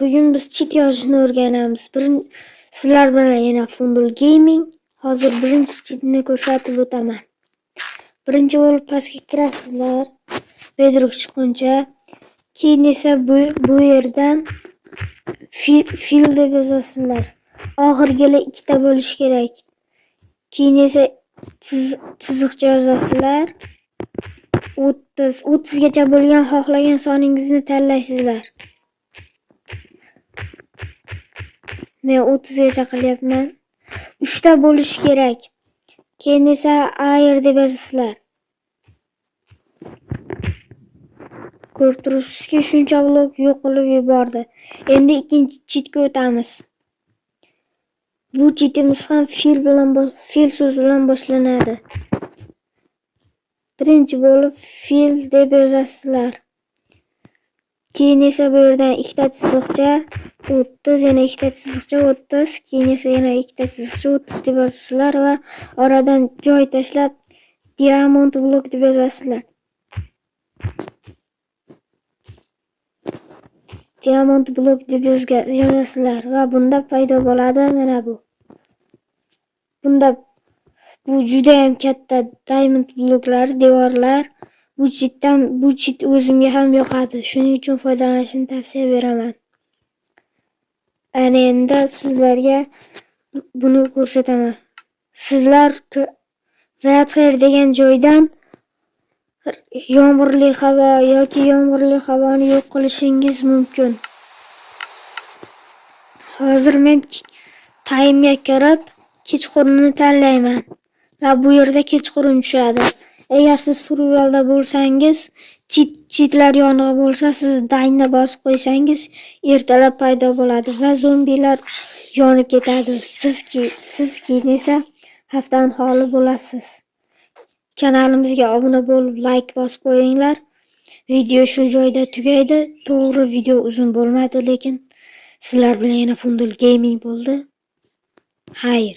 Bugün biz cheat yozishni o'rganamiz. Sizlar bilan yana Fundul Gaming. Hozir birinchi cheatni ko'rsatib o'taman. Birinchi bo'lib pastga kirasizlar. Bedrock chiqquncha. Keyin esa bu yerdan fil deb yozasizlar. Oxirgilar ikkita bo'lishi kerak. Keyin esa chiziqcha yozasizlar. 30 gacha bo'lgan xohlagan soningizni tanlaysizlar. Men 30 gacha qilyapman. 3 ta bo'lishi kerak. Keyin esa air deb yozasizlar. Ko'rib turibsizki, shuncha blok yo'q qilib yubordi. Endi ikkinchi cheatga o'tamiz. Bu cheatimiz ham fil so'z bilan boshlanadi. Birinchi bo'lib fil deb yozasizlar. Keyin esa bu yerdan ikkita chiziqcha 30, yana ikkita chiziqcha 30, keyin esa yana ikkita chiziqcha 30 deb yozasizlar va oradan joy tashlab diamond blok deb yozasizlar. Diamond blok deb yozasizlar va bunda paydo bo'ladi mana bu. Bu juda ham katta diamond bloklari, devorlar. Bu cheat o'zimga ham yoqadi. Shuning uchun foydalanishni tavsiya beraman. Ana endi sizlarga buni ko'rsataman. Sizlar Wildhair degan joydan yomg'irli havo yoki yomg'irli havoni yo'q qilishingiz mumkin. Hozir men time'ga kirib kechqurunni tanlayman va bu yerda kechqurun tushadi. Agar siz survivalda bo'lsangiz, cheatlar yonig'i bo'lsa, siz dayni bosib qo'ysangiz, ertalab paydo bo'ladi va zombilar yonib ketadi. Siz keyin esa xavfdan xoli bo'lasiz. Kanalimizga obuna bo'lib, like bosib qo'yinglar. Video shu joyda tugaydi. To'g'ri, video uzun bo'lmadi, lekin sizlar bilan yana Fundul Gaming bo'ldi. Xayr.